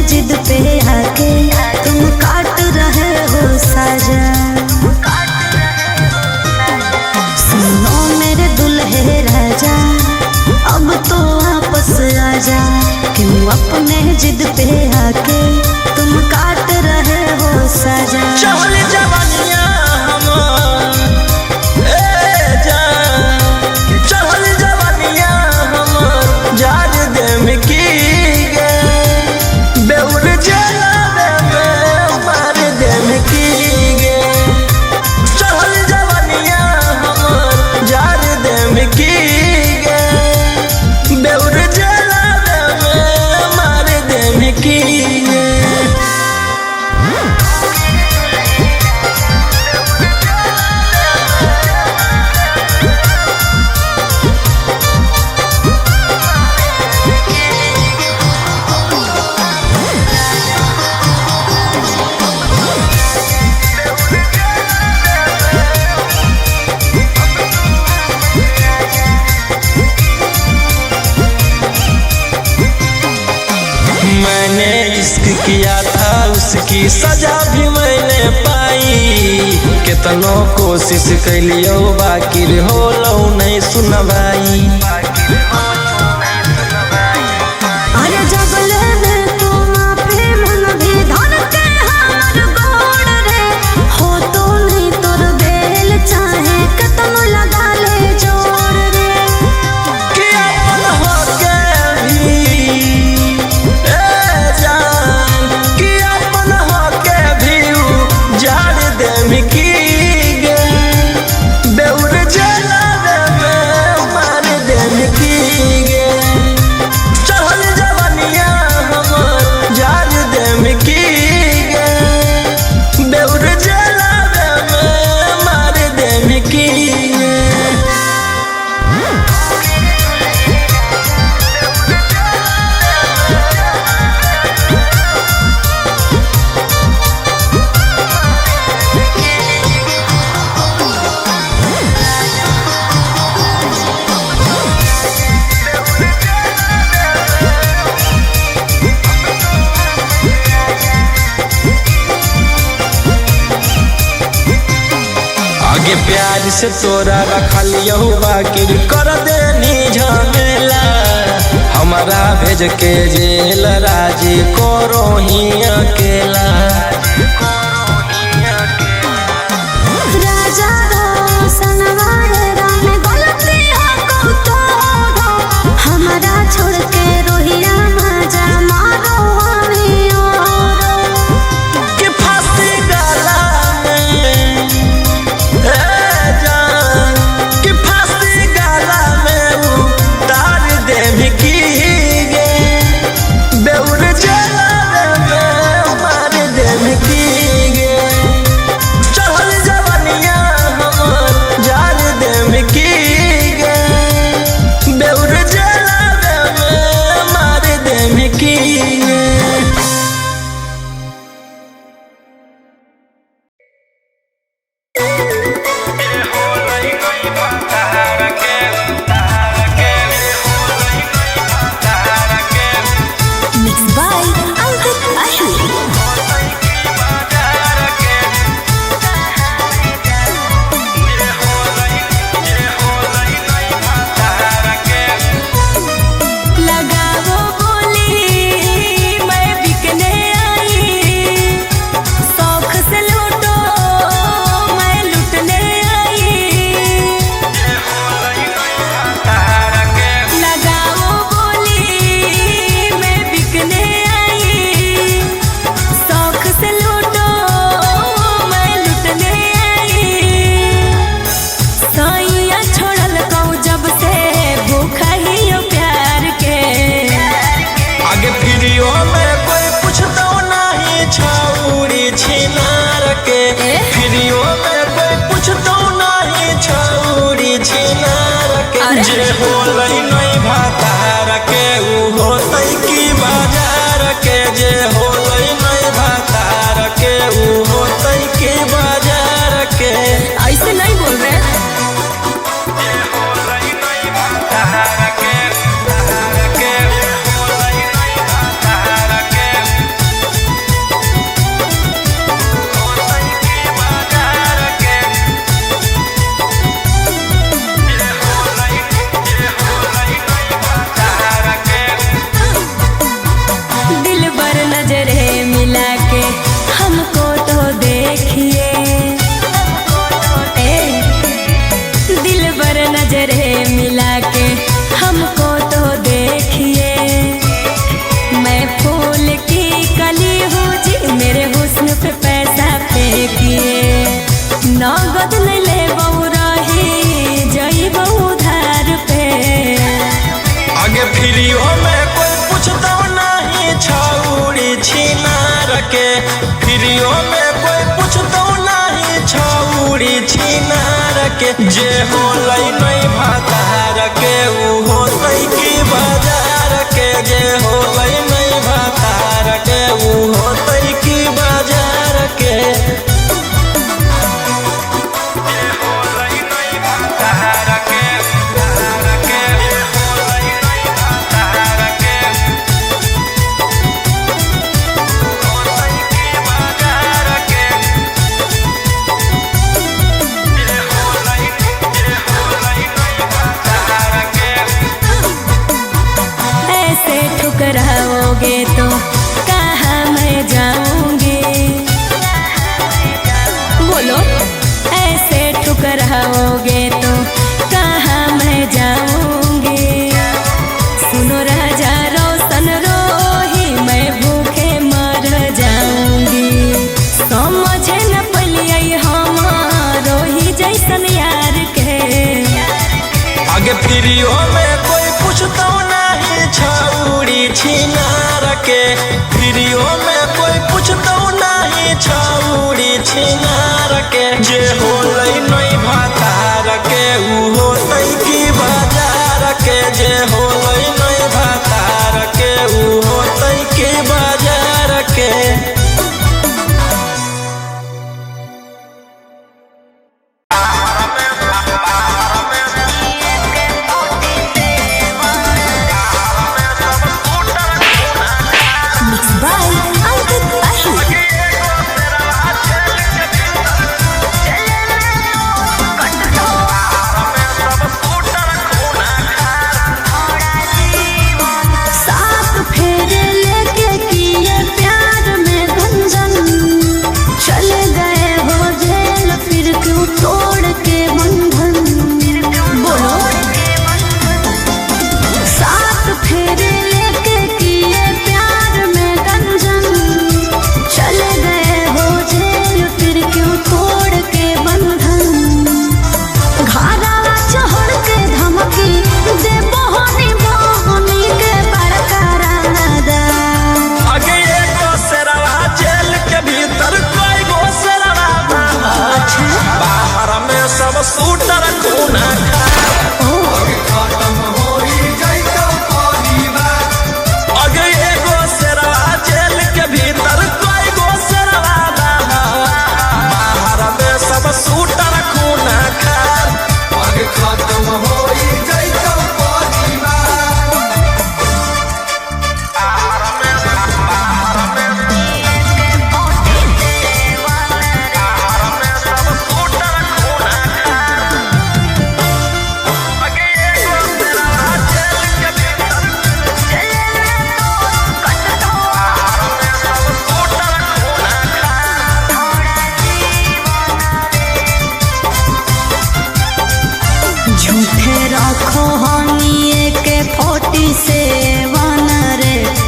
जिद पे आके तुम काट रहे हो साजा। सुनो मेरे दुल्हे राजा अब तो वापस आजा, क्यों अपने जिद पे आके तुम काट रहे हो साजा। चहल जवानियां हमार चहल जवानियां हमार जार दे में की गे बेउर जला में मार दे में की गे। चहल जवानियां हमार जार दे में की गे बेउर जला में मार दे में की गे। मैंने इश्क किया था उसकी सजा भी मैंने पाई, कितनों कोशिश कैलियो बाकी हो लो नहीं सुनवाई। अरे जबले में तो माफी मन भी धन के हार गोड़ रे हो तो नहीं तोर बेल चाहे कतम लगा ले जोर रे। कि अपन हो के भी कि अपन हो के भी जार दे में की गे बेउर जला में मार दे में की गे। चहल जवानियां हमार जार दे में की गे बेउर जला में मार दे में की गे। आगे प्यार से तोरा रखलियो बाकी कर देनी झमेला, हमारा भेज के जेल राजी करो ही अकेला। राजा रोशन वाले राम गलती हो तो हमारा छोड़ के रोहिया मजा मारो हमें और कि फांसी गला में जान कि फांसी गला में उतार दे में की गे बेउर जला में मार दे में की गे। चहल जवानियां हमार जार दे में की गे बेउर जला में मार दे में की गे। Mixed by Ankit Ashwin. लगाओ बोली मैं बिकने आई, शौक से लूटो मैं लुटने आई। लगाओ बोली मैं बिकने आई, शौक से लूटो मैं लुटने आई। सैया छोड़ल कहूँ जब से भूखा ही हो प्यार के। आगे फिरियो में कोई पूछतो नहीं छौरी छिनार के, फिरियो में कोई पूछतो नहीं छौरी छिनार के। जे होलै नहीं भातार के ऊ होतै की बाजार के, जे होलै नहीं भातार के ऊ होतै की बाजार के। ऐसे नहीं बोल रहे। नगद ले ले रही जइबो उधार पे। आगे फ्रीओ में कोई पूछता नहीं छौड़ी छिनार के, फ्रीओ में कोई पूछता नहीं छौड़ी छिनार के। जे होलै नहीं भातार के ऊ होलै की बाजार के, जे होलै नहीं भातार के ऊ होलै की बाजार के। ठुकराओगे तो कहाँ मैं जाऊंगी, बोलो ऐसे ठुकराओगे तो कहाँ मैं जाऊंगी। सुनो राजा रोशन रोही मैं भूखे मर जाऊंगी। समझे न पलिए हमारो ही जैसन यार के। आगे फ्रीओ में कोई पूछता नहीं छौड़ी छिनार के, फ्रीओ में कोई पूछता नहीं छौड़ी छिनार के। जे होलै नहीं भातार के ऊ होलै की बाजार के, जे होलै नहीं भातार के ऊ होलै की बाजार के।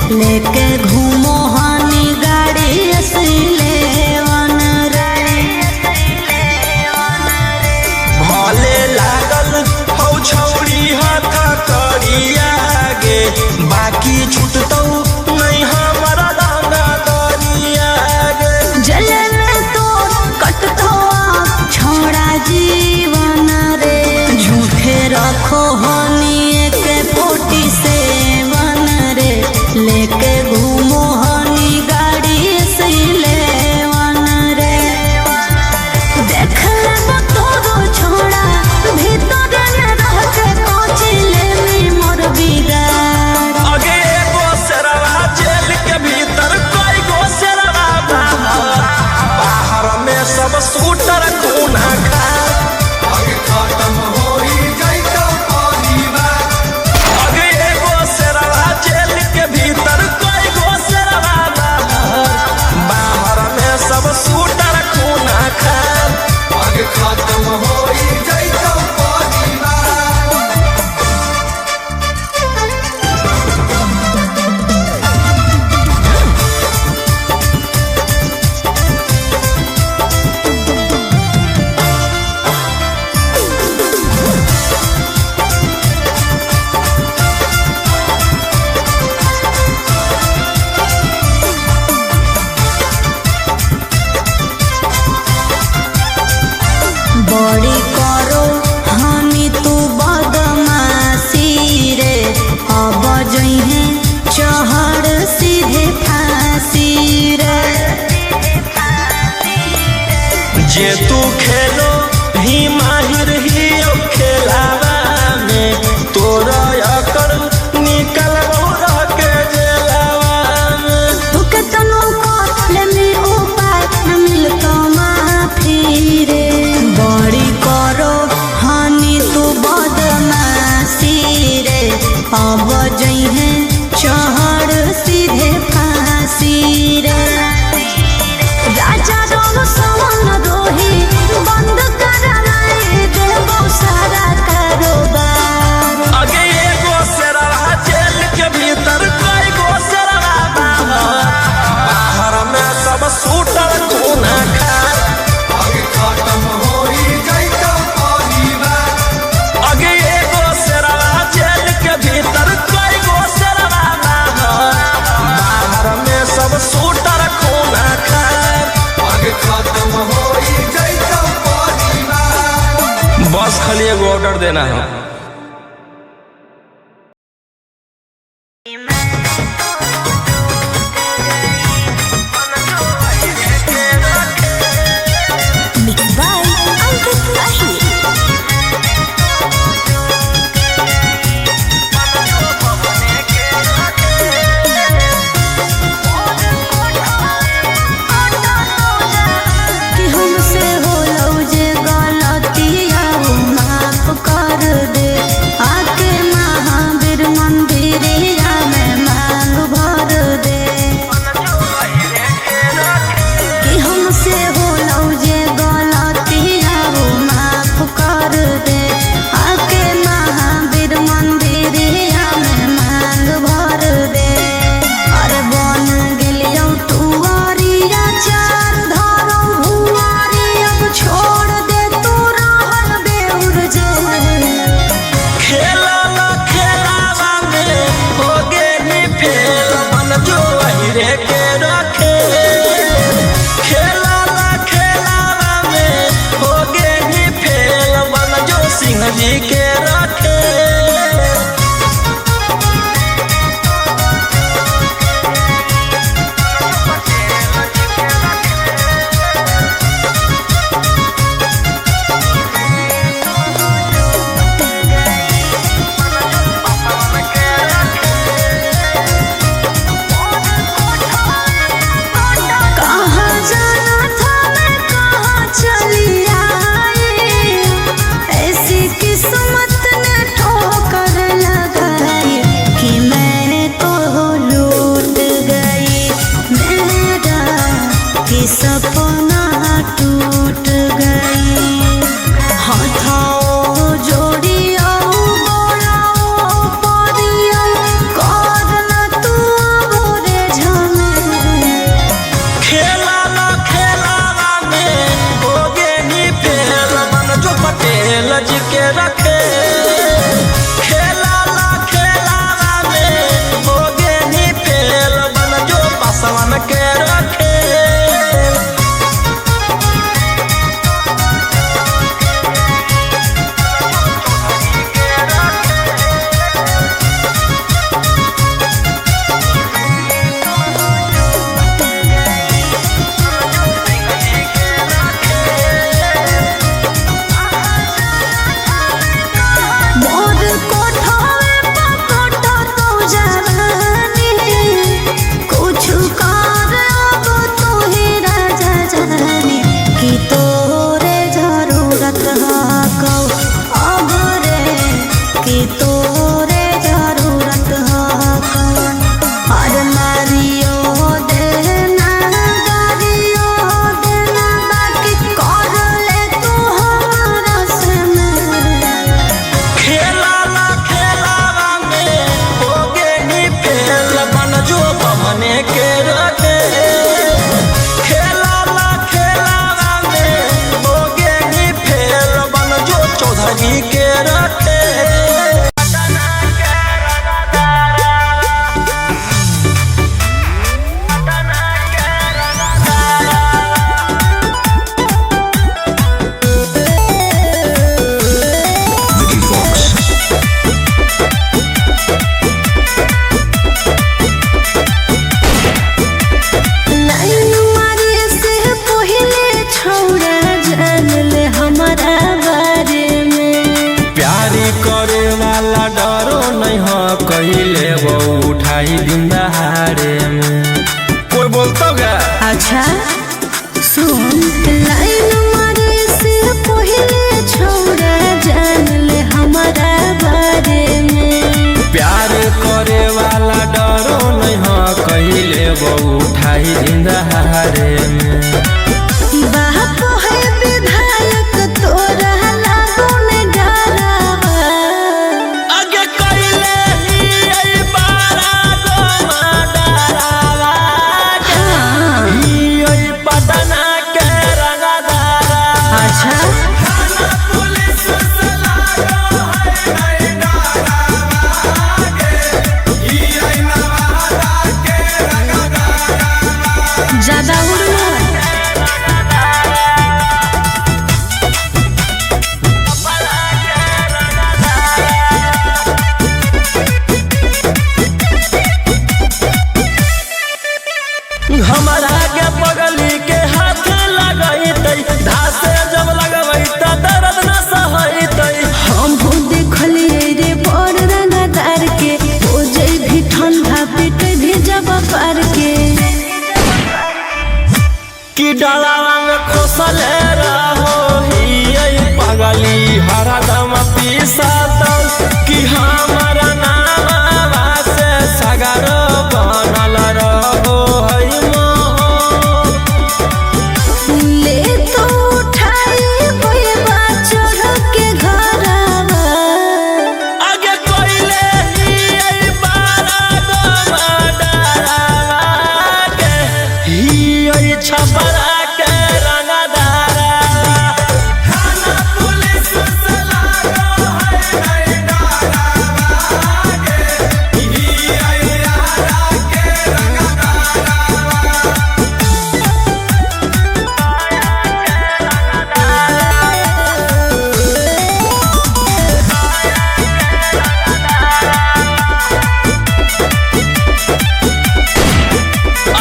लेके घूमो हानी गाड़ी असले वन रे। भले लागल हौ छौरी हाथ करिया गे, बाकी छूटतौ नहीं हमारा डांगा दरिया गे। जले में तो कटतो छोड़ा जीवन रे। झूठे रखो हानी के पोटी से वन रे। लेके घूमो हानी गाड़ी से लेवन रे। देख ले तोरो छोड़ा भीतर न रह के पहुंची ले मोर बिगाड़। आगे एगो सेरवा जेल के भीतर कोई गो सेरवा बाहर में सब शूटर खूना खा। आगे खत्म होई जाइतो परिवार। आगे एगो सेरवा जेल के भीतर कोई गो सेरवा बाहर में सब शूटर खूना खा। आगे खत्म होई जाइतो परिवार। जे तू खेलो ही माहिर ही खेलावा में तोरा अकर निकल रह के जेलावा में। तू केतनो कहले में उपाय न मिलतो माफी रे बड़ी करो हानि तू बदमाशी रे अब जइहे चढ़ सीधे फांसी रे। राजा रोम सवन रोही बंद कराए देबो सारा कारोबार। आगे एगो शेरवा जेल के भीतर कई गो शेरवा बाहर में सब शूटर खून खार। आगे खत्म होई जाइता परिवार। आगे एगो शेरवा जेल के भीतर कई गो शेरवा बाहर में सब शूटर खून खार। आगे खत्म होई जाइता परिवार। बस खाली एगो ऑर्डर देना है। Mixed by Ankit Ahir. कि हमसे होलो जे गलतिया वो माफ कर दे आके महावीर मंदिरिया में मांग भर दे। कि हमसे होलो जे गलतिया वो माफ कर दे आके महावीर मंदिरिया में मांग भर दे। अरे बन गेलियो तुअरिया चार धरो भुआरी अब छोड़ दे तू रहल बेउर जे। खेलावा खेलावा में हो गेली फेल बन जो अहिरे के रखे। खेलावा खेलावा में हो गेली फेल बन जो सिंह जी के रखे। कहाँ जाना था मैं कहाँ चली आई ऐसी किस्मत ने ठोकर लगाई कि मैं तो लूट गई मेरा कि सपना टूट गई। हाथों जोड़िया बोलाओ परिया करना तू बोरे झमे। खेलावा खेलावा में हो गेली फेल बन जो पटेल जी के रखे। खेलावा खेलावा में हो गेली फेल बन जो पासवान के रखे। मोर कोठावे पकोटा तो जवानी कुछ कर अब अच्छा सुन लाइन मारे से पहले छोड़ा जान ले हमारा बारे में। प्यार करे वाला डरो नहीं हो कहिले वो उठाई जिंदहारे में। बाप है विधायक तोरा लागो ने डरावा। आगे कहिले ही बारा गो डरावा ही पटना के रंगदारा। अच्छा थाना पुलिस से लागो है नहीं डरावागे ई आई नवादा के रंगदारा। ज्यादा उड़ना हमारा के बगली के हाथ लगैतै धासे जब लगबै त दर्द न सहैतै। हम देखलिए रे बड़ रंगदार के हो जाई भी ठंडा पीटे भी जब पार के। कि डालावा में खोसले रहो ही पगली हरदम पीसतल। कि हमारा नाम से सगर बनल रहो है मोह। ले तो उठाई पैबा चढ़ के घरवा। आगे कोइले ही बारा गो डरावा के ही छपरा के रंगदारा। थाना पुलिस से लागो है नहीं डरावागे ई आई यारा के रंगदारा।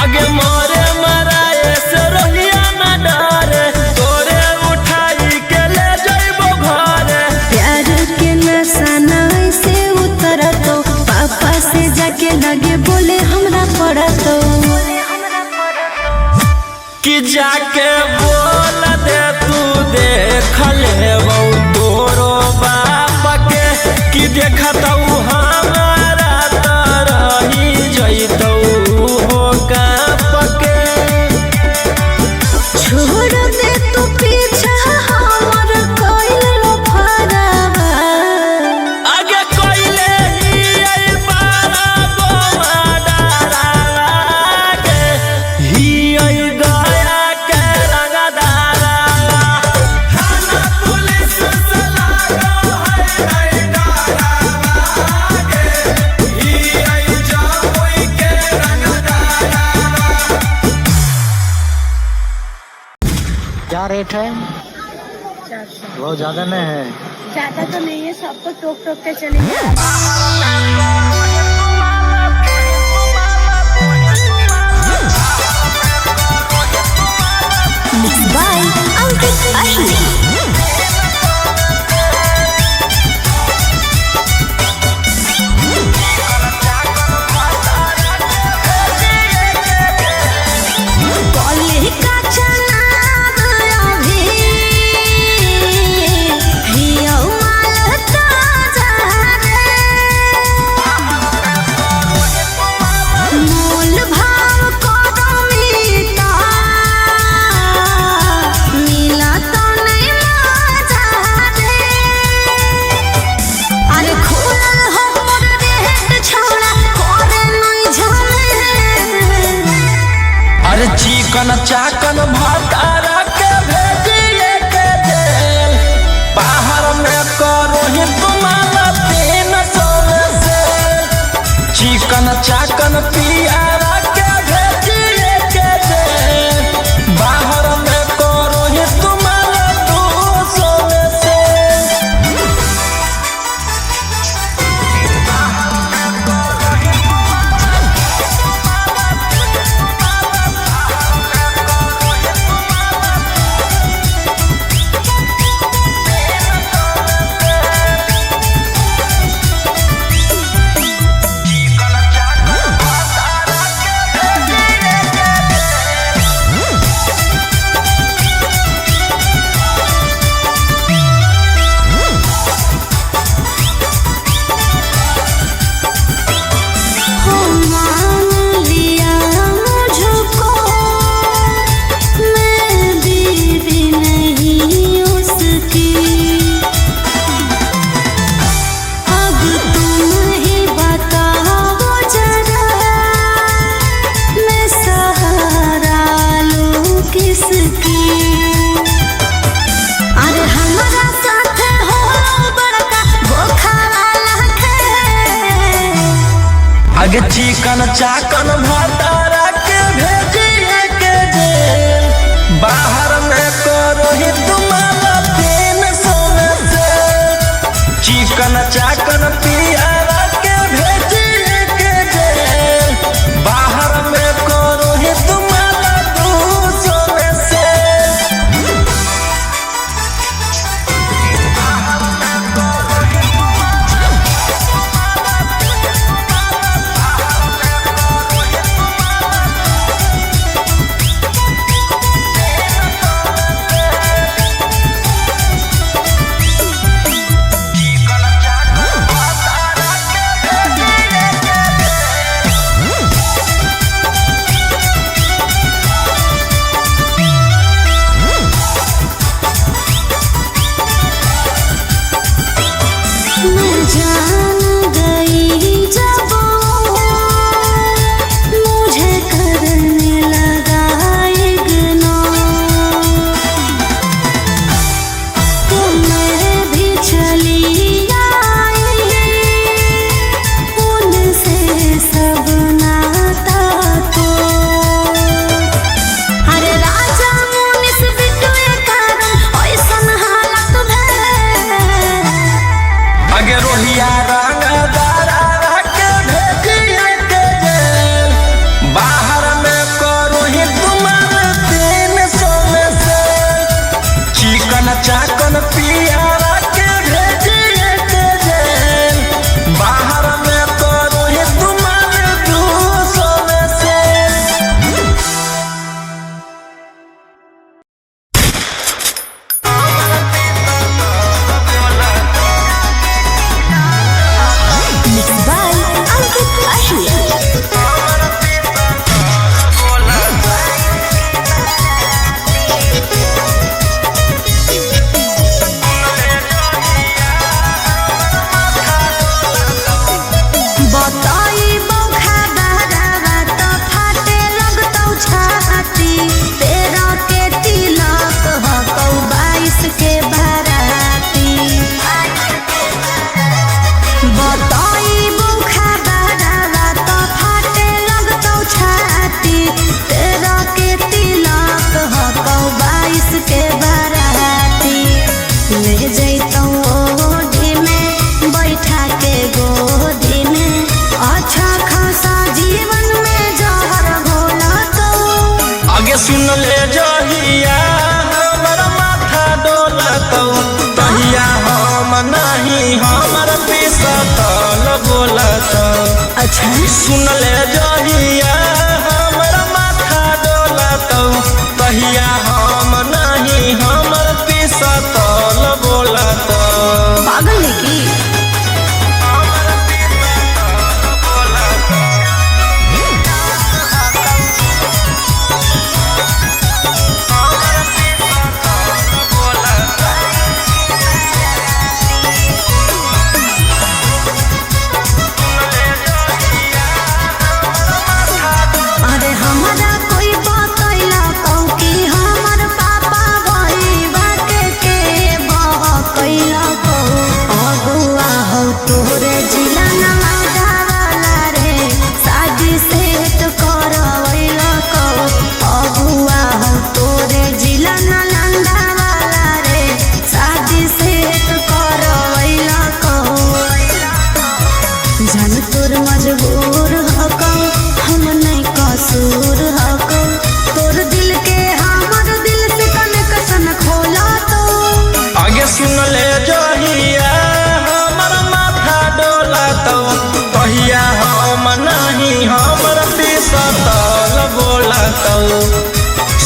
आगे मोरे मराए से रोहिया न डरे तोरे उठाई के ले जइबो घरे। प्यार के नशा नहीं से उतरतो पापा से जाके लगे बोले हमरा पड़तो। कि जाके बोल दे तू देख ले वो तोरो बाप के। कि देखतौ हमारा तरही जइतौ हो काप के। छोड़ दे तू पीछा हमर कोइल फरावा। आगे कोइले ही बारा गो डरावा के ही गया के रंगदारा। थाना पुलिस से लागो है नहीं डरावागे ई आई जामुई के रंगदारा। क्या रेट है? 400। बहुत ज्यादा नहीं है। ज्यादा तो नहीं है, सबको टोक टोक के चलेंगे। बाय अंकित अश्विनी। कॉलेज का चनाव अभी हियो माल ताजा रे। मोल भाव करो मीता मिला तो नहीं मजा रे। अरे खुलल हो मोर रेट छौड़ा करे नहीं झमेले। अरे चिकन चाकन भटारा के भेजिए के जेल। बाहर में करो ही तुम्हारा 300 में से। चिकन चाकन पियारा के भेजिए के जेल। बाहर में करो ही तुम्हारा 200 में से। इसकी। अरे हमारा साथ हो बड़का गोखा वाला खेल। आगे चिकन चाकन भातारा के भेजिए के जेल, बाहर में करो ही तुम्हारा 300 में से। चिकन चाकन पियारा के भेजिए के जेल, बाहर में करो ही तुम्हारा 200 में से। मैं जान गई जब मुझे करने लगा इग्नोर, तो मैं भी चली आई उनसे सब नाता तो। अरे राजा मुनिस बिटुए कारण ऐसन हालत भेल। आगे रोहिया रंगदारा के भेजिए के जेल, बाहर में करो ही तुम्हारे 300 में से। चिकन चाकन पियारा के भेजिए के जेल, बाहर में करो ही तुम्हारे 200 में से। Mixed by Ankit Ashia. बताई बौखा बारावा तो फाटे लगतौ छाती, 13 के तिलक हकौ 22 के बाराती। बताई बौखा बारावा तो फाटे लगतौ छाती, 13 के तिलक हकौ 22 के बाराती। ले जैतौ ओढ़ी में बैठा के गोदी में, अच्छा खासा जीवन में जहर घोला तो। आगे सुन ले जहिया हमर माथा डोलतौ, तहिया हम नहीं हमर पिसतल बोलतौ। अच्छा सुन ले जहिया हमर माथा डोलतौ, तहिया हम नहीं हमर पिसतल बोलतौ। पागल है की? अरे हमारा कोई बतैला कौ कि हमर पापा भईवा के बहकैला कौ। अगुआ हो तोरे जिला नवादा वाला रे, शादी सेट करवैला कौ। अगुआ हो तोरे जिला नालंदा वाला रे, शादी सेट करवैला कौ। जान तोर मजबूर हकौ, हम नहीं कसूर हकौ। तोर दिल के हमर दिल से कनेक्शन खोला तो। आगे सुन ले जहिया हमर माथा डोलतौ, तहिया हम नहीं हमर पिसतल बोलतौ।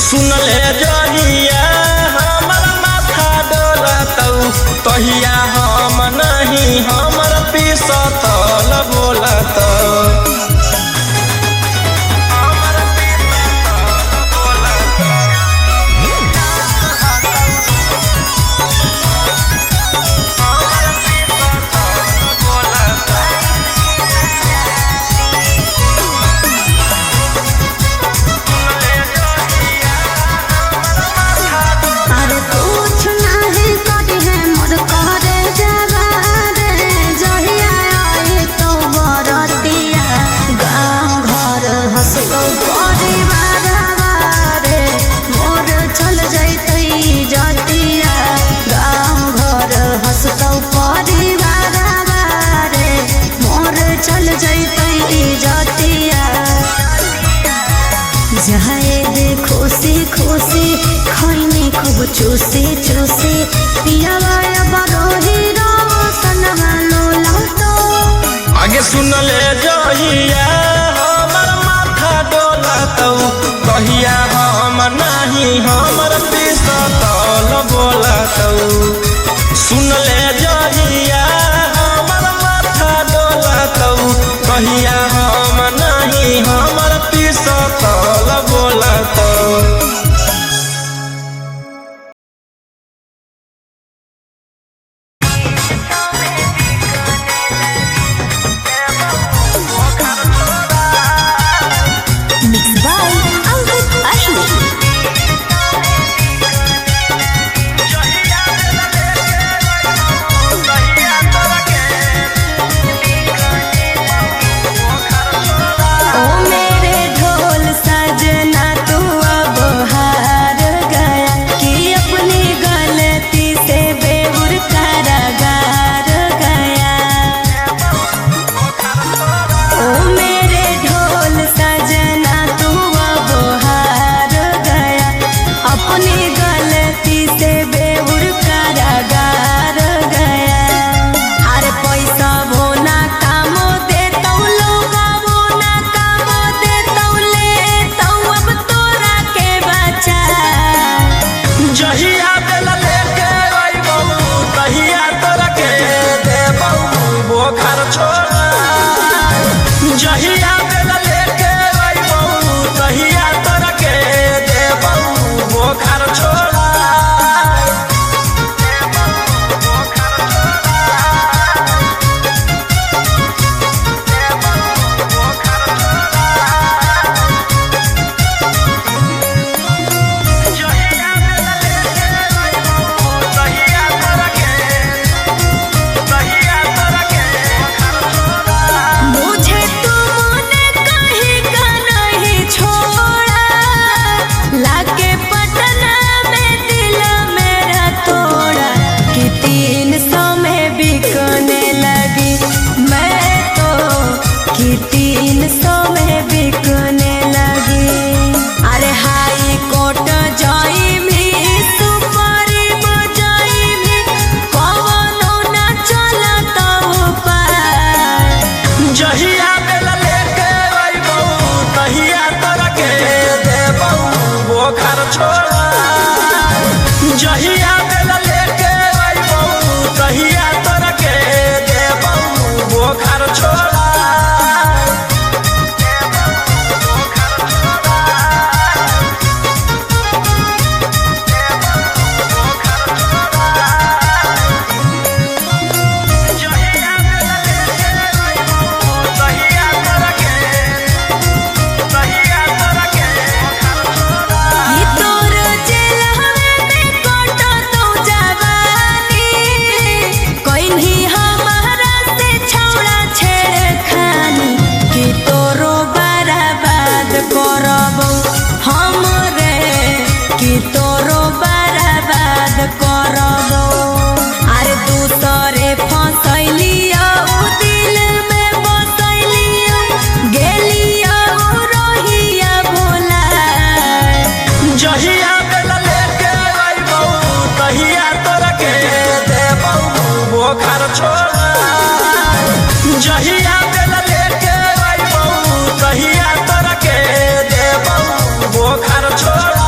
सुन ले जहिया हमर माथा डोलतौ, तहिया हम नहीं हमर पिसतल बोलतौ। खुशी खैनी खूब चूसी चूसी पियावा बरोही रोशनवा लोला तो आगे सुन ले जहिया हमर माथा डोलतौ कहिया हम नहीं हमर पिसतल बोलतौ सुन ले जहिया हमर माथा डोलतौ कहिया हम नहीं हमर पिसतल बोलतौ। Mixed by Ankit Ashwin. ओ मेरे ढोल सजना तू अब हार गया कि अपनी गलती से बेबुर कारागार गया। ओ मेरे ढोल सजना तू अब हार गया अपनी गलती से बेबुर कारागार गया। अरे पैसा भोना कामो देतौ लोगा भोना कामो देतौ लेतौ अब तोरा के बचा। जहिया बेला लेके अइबौ तहिया तोरा के देबौ बोखर छोड़ा जहिया बेला लेके अइबौ तहिया तोरा के देबौ बोखर छोड़ा। मुझे तुमने कहीं का नहीं छोड़ा लाके पटना में दिल मेरा तोड़ा कि 300 में बिकने लगी मैं तो कि 300 में बिकने लगी। अरे हाई कोर्ट जाई भी सुप्रीम जाई भी कवनो ना चलता उपाय। जहिया बेला लेके अइबौ तहिया तोरा के देबौ बोखर छोड़ा जहिया बेला लेके अइबौ तहिया तोरा के देबौ बोखर छोड़ा। ये तोर जेलहवे में कोटो तो जवानी कोइन्ही हमारा से छौड़ा छेड़खानी कि तोरो बर्बाद करबौ हमरे कि तोरो बर्बाद करबौ। अरे दूसरे फसैलियो दिल में बसैलियो गेलियो रोहिया भोला। जहिया बेला लेके अइबौ तहिया तोरा के देबौ बोखर छोड़ा जहिया बेला लेके अइबौ तहिया तोरा के देबौ बोखर छोड़ा।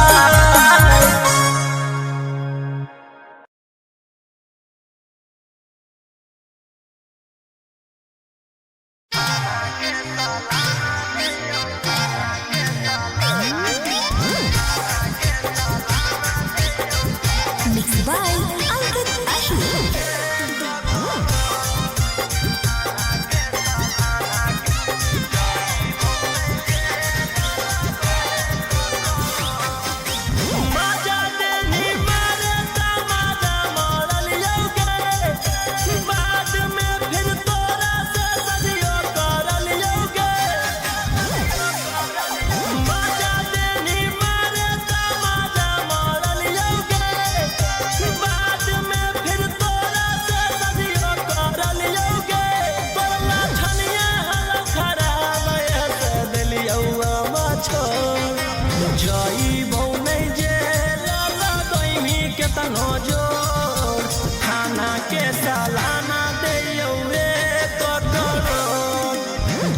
केतनो जोर थाना के सालाना दे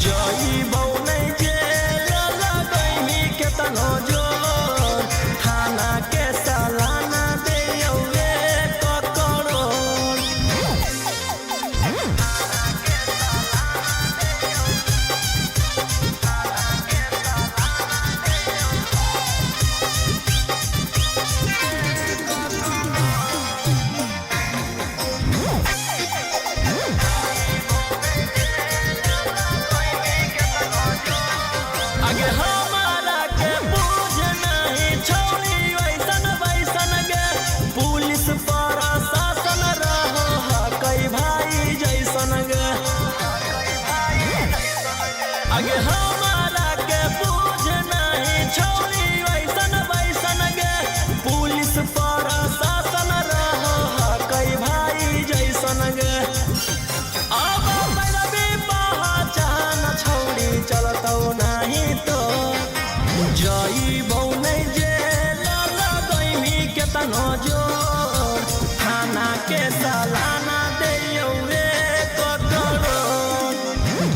जई बौ नहीं जेल लगैमी केतनो जोर थाना के सालाना दे आगे हमारा के पूछ नहीं छोड़ी वैसन वैसन गे पुलिस प्रशासन रहो कई भाई जैसन गे आगे हमारा के पूछ नहीं छोड़ी वैसन वैसन गे पुलिस प्रशासन रहो कई भाई जैसन गे अब भी पहचान छोड़ी चलतौ नहीं तो जई बौ नहीं जेल लगैमी केतनो जोर थाना के सालाना दे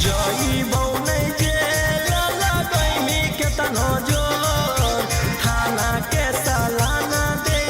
जई बौ नहीं जेल लगैमी केतनो जोर थाना के सालाना दे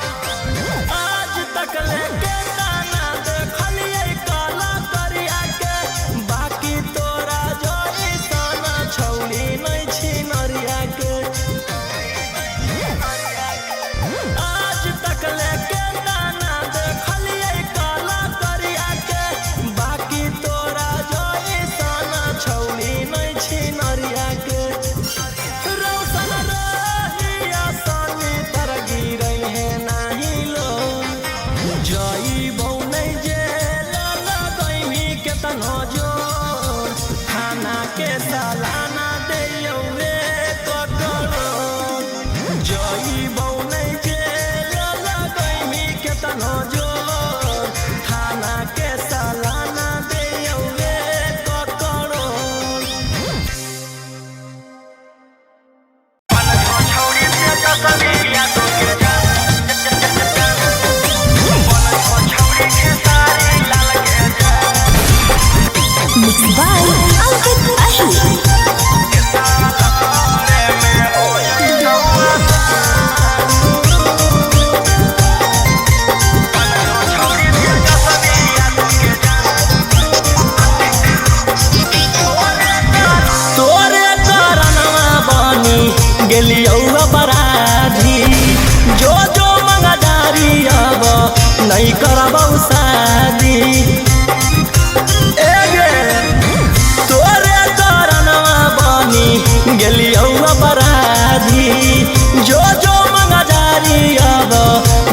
आज तक लेके दाना देखलिए काला करिया के बाकी तोरा जोई साना छौली नहीं छिनरिया के आज तक लेके दाना देखलिए काला करिया के बाकी तोरा जोई साना छौली नहीं छिनरिया के रौशन रहिया सानी तर गिरई है नाही लो जई बौ नहीं जेल लगैमी केतनो जोर थाना के सालाना दे जई बौ नहीं जेल लगैमी केतनो जोर थाना के सालाना दे Mixed by Ankit Ahi. तोरे करनवा बनी गेलियौ अपराधी जो जो मंगदारी अब नहीं करबौ शादी तोरे करनवा बनी गेलियौ अपराधी जो जो मंगदारी अब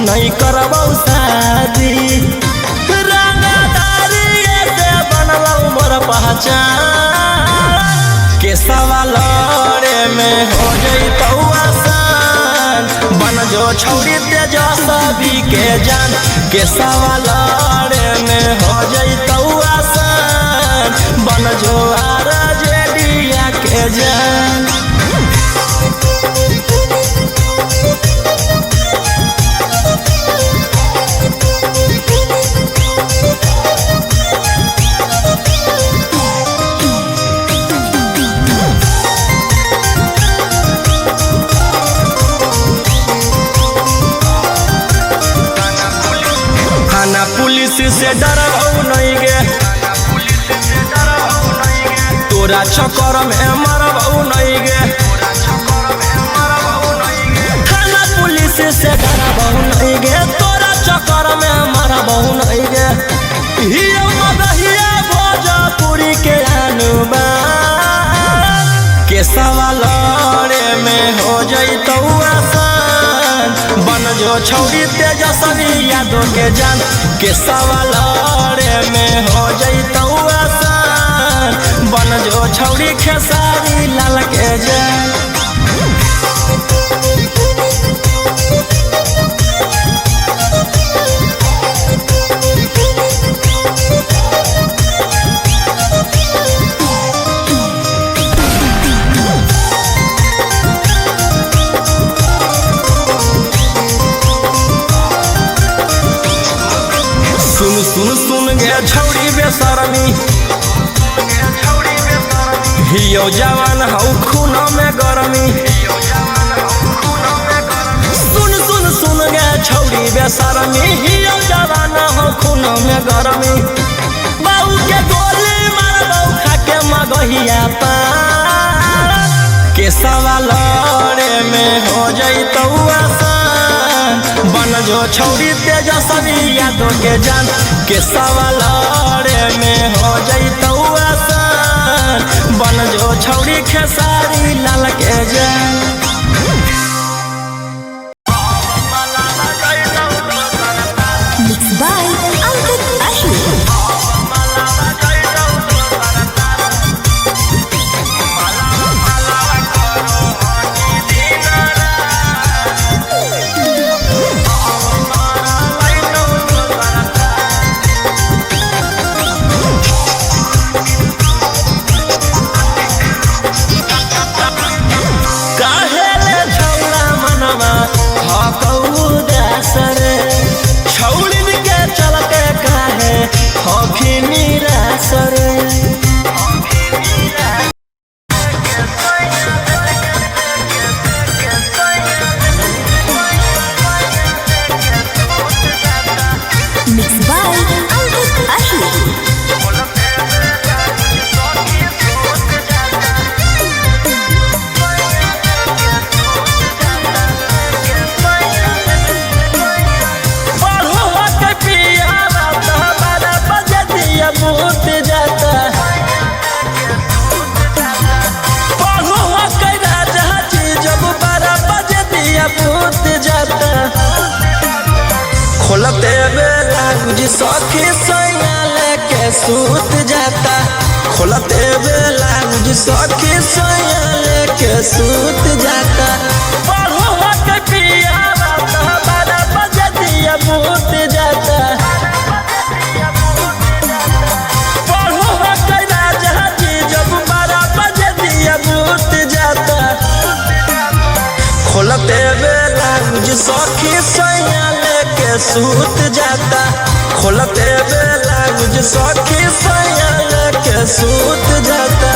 नहीं करबौ शादी रंगदारी से बनलौ मोर पहचान के सवालरे में हो जइतौ आसान बन जो छौरी तेजस्वी के जान के सवालरे में हो जइतौ आसान बन जो आरजेडिया के जान थाना पुलिस से डरबौ नहीं गे तोरा चक्कर में मरबौ नहीं गे थाना पुलिस से डरबौ नहीं गे तोरा चक्कर में मरबौ नहीं गे हिया मदहिया भोजपुरी के अनुमान के सवालरे में हो जइतौ आसान बन जो छौरी तेजस्वी यादव के जान के सवालरे में हो जइतौ आसान बेशरमी हियो जवान हौ खून में गरमी सुन सुन सुन गे छौरी बेशरमी हियो जवान हौ खून में गरमी बाऊ के गोली मारबौ खाके मगहिया पार के सवाल में हो जइतौ आसान बन जो छौरी तेजस्वी यादव के जान के सवाल में हो जइतौ आसान बन जो छौरी खेसारी लाल के जान Mixed by Ankit Ashur. Mixed by Ankit Ashur. खोलते बेला गुजी सखी सैया लेके सूत जाता खोलते बेला गुजी सखी सैया लेके सूत जाता पढ़ो के पिया बात 12 बजे दिया बूत जाता पढ़ो के राजा जी जब 12 बजे दिया बूत जाता खोलते बेला गुजी सखी सैया लेके सूत जाता खोलते बेला गुज सखी सैया लेके सूत जाता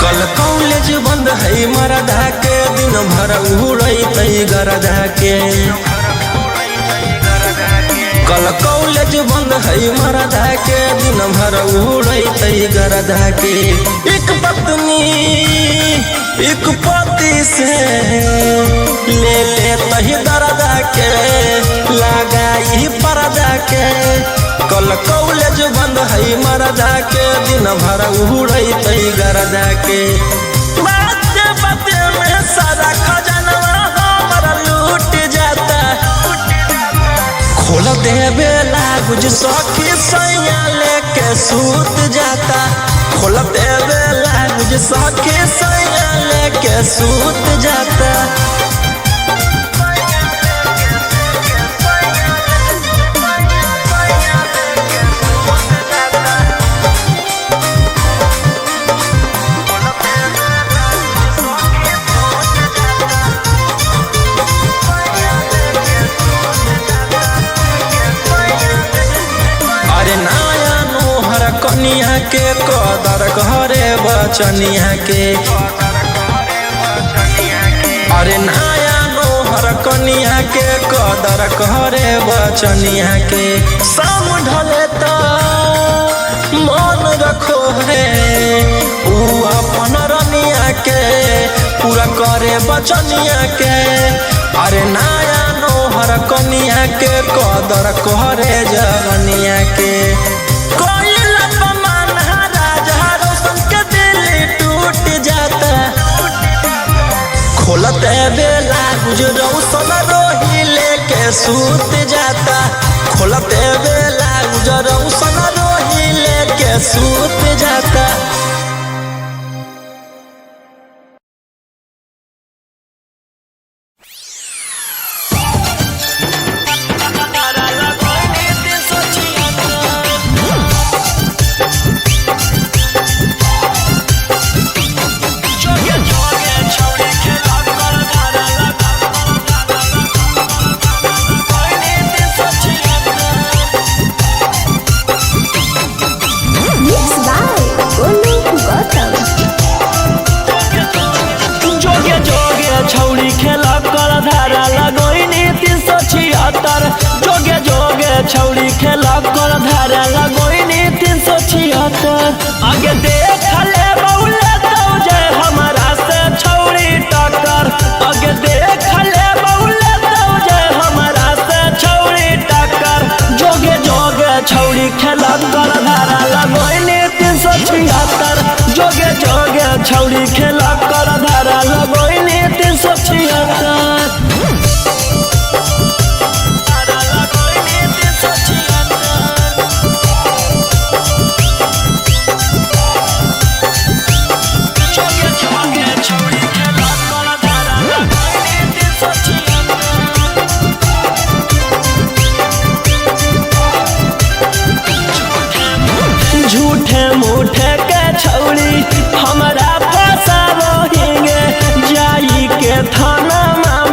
कल कॉलेज बंद है मरदा के दिन भर उड़ैतै गरदा के कल कॉलेज बंद है मरदा के दिन भर उड़ैतै गरदा के एक पत्नी एक पति से ले लेतै दरदा के लगाई पर्दा के कल कॉलेज बंद है मरदा के दिन भर उड़ैतै गरदा के बाते बाते में सारा खजानवा हमारा लूट जाता खोल दे बेला गुज सखी सैया लेके सूत जाता खोल दे बेला गुज सखी सैया लेके सूत जाता कनिया के कदर घरे बचनिया के अरे नया नोहर कनिया के कदर घरे बचनिया के शाम ढले तो मन रखो रे ऊ अपन रनिया के पूरा करे बचनिया के अरे नया नोहर कनिया के कदर घरे जवनिया के खोलते बेला गुजरो सन रोही लेके सूत जाता खोलते बेला गुजरो सन रोही लेके सूत जाता कर धारा लगोइनी 376। आगे देख ले बउले तो जे हमारा से छौड़ी टक्कर। आगे देख ले बउले तो जे हमारा से छौड़ी टक्कर। जोगे जोगे छौड़ी खेला कर धारा लगोइनी 376। जोगे जोगे छौड़ी खेला कर धारा लगोइनी 376। झूठे मूठे के छौड़ी हमारा फसाबो हिंगे। जाई के थाना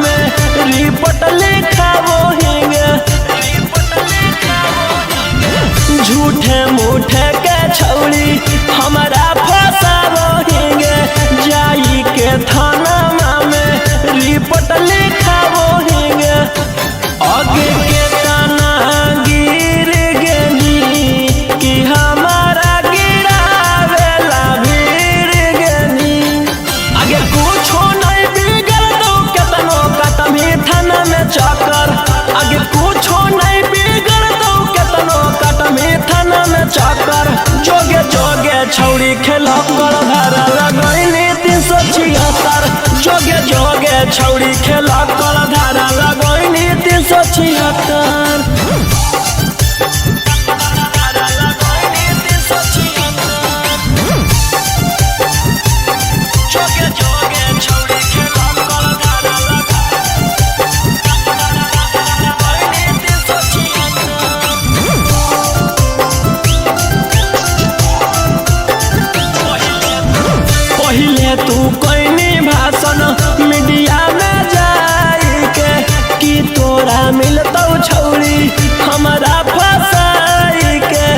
में रिपोर्ट लिखाबो हिंगे। झूठे मूठे के छौड़ी हमारा फसाबो हिंगे। जाई के थाना में रिपोर्ट लिखाबो हिंगे। आगे के तना गिर गेली कि हमारा गिरावेला भीड़ गेली। आगे कुछो नहीं बिगड़ दो केतनो कटमी थाना में चक्कर। आगे कुछो नहीं बिगड़ दो केतनो कटमी थाना में चक्कर। जोगे जोगे छौड़ी खेला कर धारा लगोइनी 376। जोगे जोगे छौड़ी खेला कर धारा लगोइनी 376। जोगे जोगे छौड़ी खेला कर धारा लगोइनी 376। पहिले तू कोइनी भाषण मीडिया में जाई के कि तोरा मिलतौ छौड़ी हमारा फसाई के।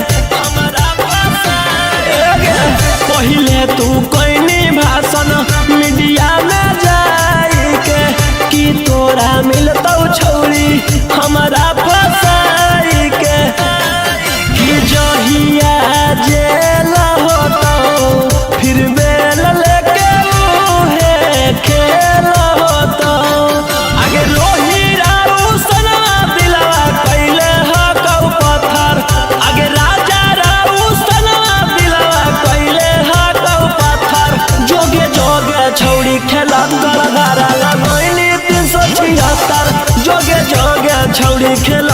पहिले तू कोइनी भाषण मीडिया में जाई के कि तोरा मिलतौ छौड़ी हमारा फसाई के। कि जहिया जेल होतौ फिर बेल लेके उहे खेल होतौ। आगे रोहिरा उसनवा दिलवा कैले हकौ पत्थर। आगे राजा उसनवा दिलवा कैले हकौ पत्थर। जोगे जोगे छौड़ी खेला कर धारा लगोइनी 376। जोगे जोगे छौड़ी खेला